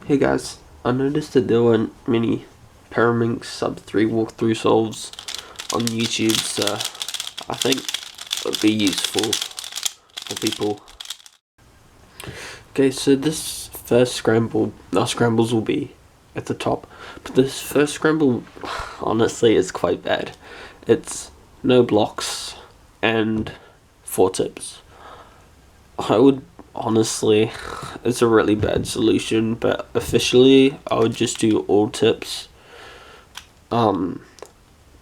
Hey guys, I noticed that there weren't many Pyraminx sub 3 walkthrough solves on YouTube, so I think it would be useful for people. Okay, so this first scramble, our scrambles will be at the top, but this first scramble honestly is quite bad. It's no blocks and 4 tips. I would honestly, it's a really bad solution, but officially I would just do all tips, and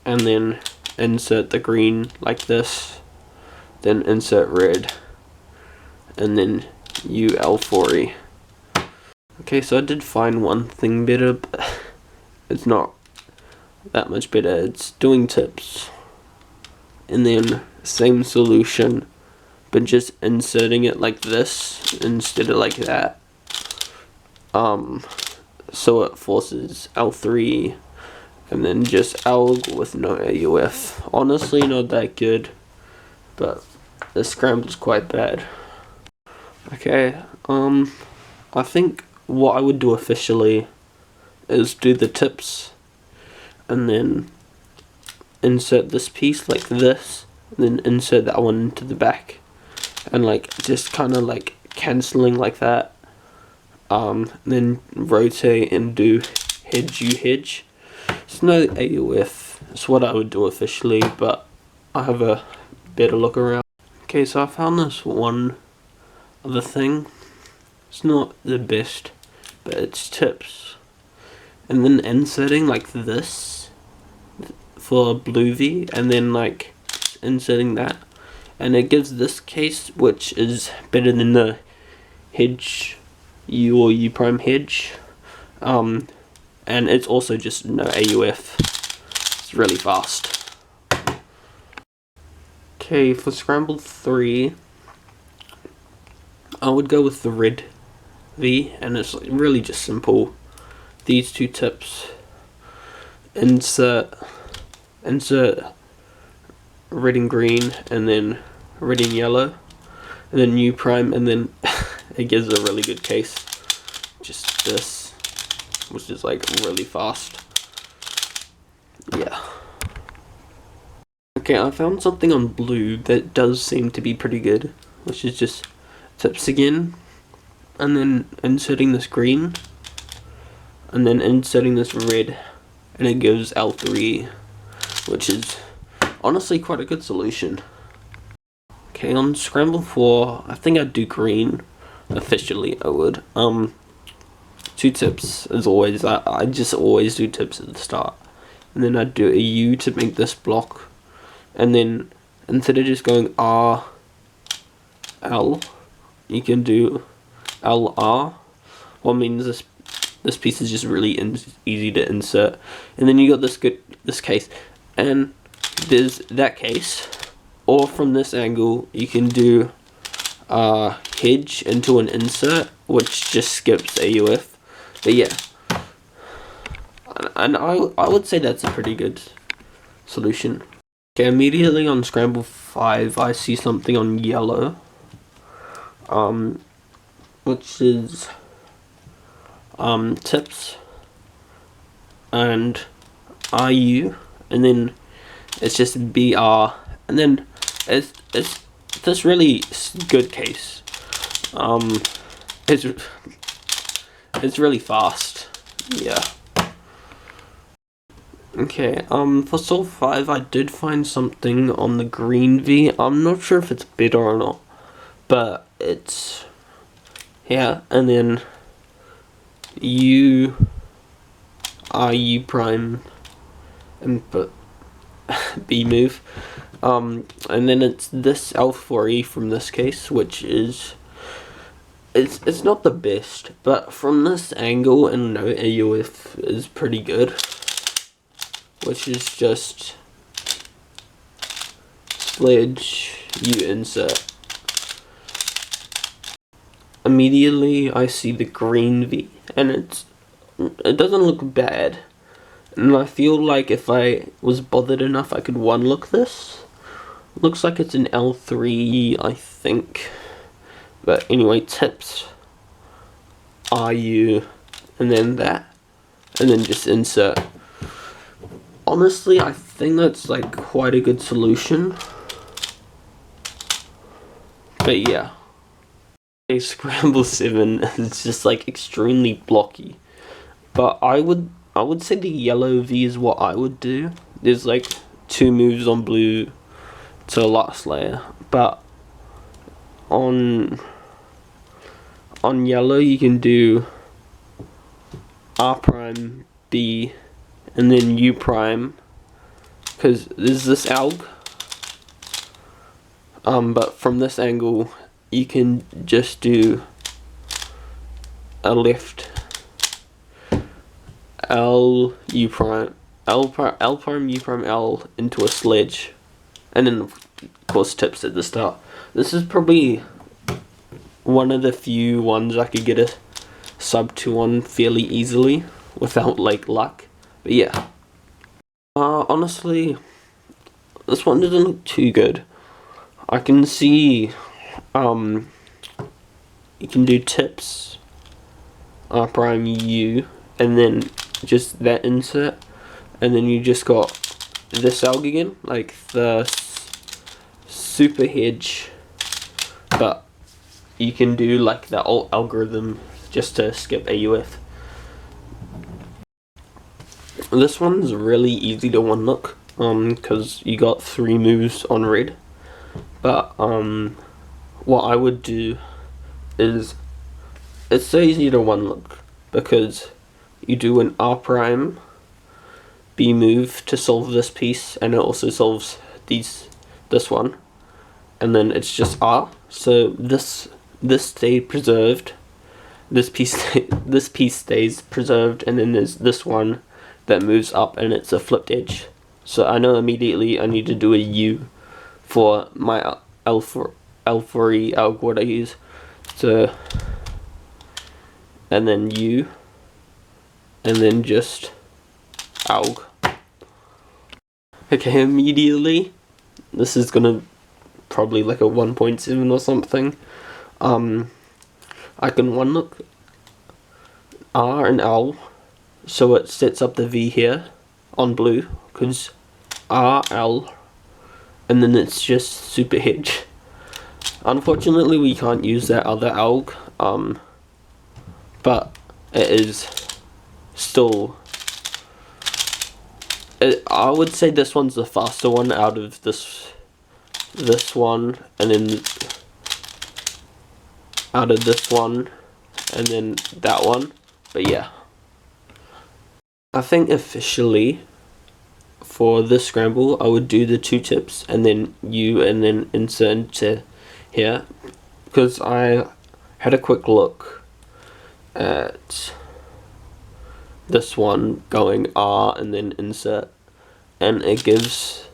then insert the green like this, then insert red, and then UL4E. Okay, so I did find one thing better, but it's not that much better. It's doing tips, and then same solution, but just inserting it like this instead of like that. So it forces L3 and then just L with no AUF. Honestly, not that good, but the scramble's quite bad. Okay, I think what I would do officially is do the tips and then insert this piece like this, and then insert that one into the back, and like just kind of like cancelling like that, then rotate and do hedge. It's no AUF. It's what I would do officially, but I have a better look around. Okay, so I found this one other thing. It's not the best, but it's tips, and then inserting like this for blue V, and then like inserting that, and it gives this case, which is better than the hedge U or U prime hedge, and it's also just no AUF. It's really fast. Okay, for scramble 3 I would go with the red V, and it's really just simple. These 2 tips, insert red and green, and then red and yellow, and then U prime, and then it gives a really good case. Just this, which is like really fast. Yeah. Okay, I found something on blue that does seem to be pretty good, which is just tips again, and then inserting this green, and then inserting this red, and it gives L3, which is honestly quite a good solution. Okay, on scramble 4, I think I'd do green. Officially, I would. 2 tips as always. I just always do tips at the start, and then I'd do a U to make this block, and then instead of just going R L, you can do LR. What means this piece is just really easy to insert, and then you got this case, and there's that case, or from this angle you can do hedge into an insert, which just skips AUF. But yeah, and I would say that's a pretty good solution. Okay, immediately on scramble 5 I see something on yellow, which is tips and RU, and then it's just BR, and then it's this really good case. It's really fast. Yeah. Okay, for solve 5 I did find something on the green V. I'm not sure if it's better or not, but it's, yeah, and then U prime input B move, and then it's this L4E from this case, which is it's not the best, but from this angle and no AUF is pretty good, which is just sledge U insert. Immediately I see the green V, and it doesn't look bad, and I feel like if I was bothered enough I could one look this. Looks like it's an L3, I think. But anyway, tips RU and then that, and then just insert. Honestly, I think that's like quite a good solution. But yeah. A Scramble 7 is just like extremely blocky. But I would say the yellow V is what I would do. There's like 2 moves on blue to last layer. But on yellow you can do R prime, B, and then U prime, because there's this alg, but from this angle you can just do a left L U prime L prime U prime L into a sledge, and then of course tips at the start. This is probably one of the few ones I could get a sub 2 on fairly easily without like luck. But yeah, honestly this one doesn't look too good. I can see you can do tips R prime U and then just that insert, and then you just got this alg again, like the super hedge, but you can do like the alt algorithm just to skip AUF. This one's really easy to one look, because you got 3 moves on red. But what I would do is, it's so easy to one look because you do an R prime B move to solve this piece, and it also solves this one, and then it's just R. So this stayed preserved. This piece stays preserved, and then there's this one that moves up, and it's a flipped edge. So I know immediately I need to do a U for my L4E alg what I use. So, and then U, and then just alg. Okay, immediately this is gonna probably like a 1.7 or something. I can one look R and L, so it sets up the V here on blue, because R, L, and then it's just super hedge. Unfortunately we can't use that other alg, but it is still, I would say this one's the faster one out of this one, and then out of this one, and then that one. But yeah, I think officially for this scramble I would do the 2 tips and then U and then insert into here, because I had a quick look at this one going R and then insert, and it gives,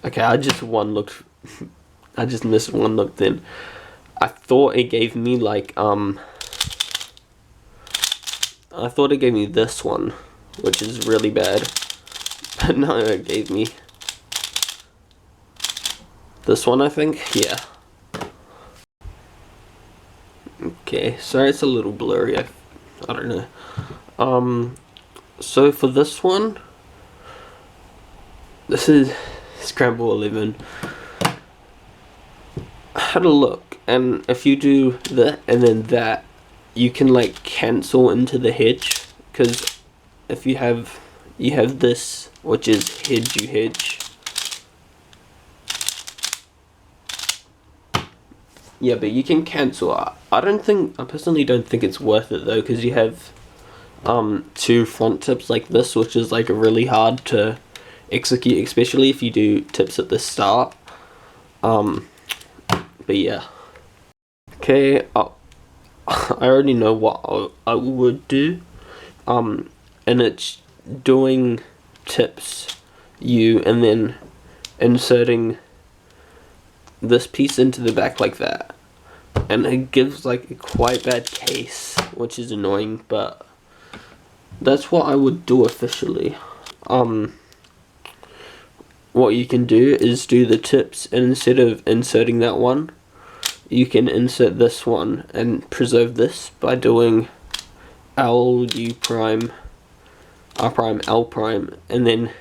okay, I just missed one look then. I thought it gave me like I thought it gave me this one, which is really bad, but no, it gave me this one, I think. Yeah. Okay, sorry it's a little blurry, I don't know. So for this one, this is Scramble 11. I had a look, and if you do that and then that, you can like cancel into the hedge, because if you have this, which is hedge, you hedge. Yeah, but you can cancel. I personally don't think it's worth it though, because you have 2 front tips like this, which is like really hard to execute, especially if you do tips at the start. But yeah. Okay, I already know what I would do. And it's doing tips U and then inserting this piece into the back like that, and it gives like a quite bad case, which is annoying, but that's what I would do officially. What you can do is do the tips, and instead of inserting that one, you can insert this one and preserve this by doing L, U prime, R prime, L prime, and then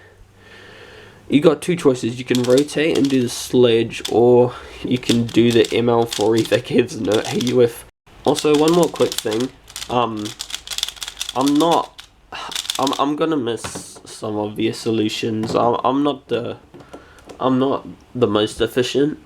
you got two choices. You can rotate and do the sledge, or you can do the ML for ether kids, no AUF. Also, one more quick thing. I'm gonna miss some obvious solutions. I'm not the most efficient,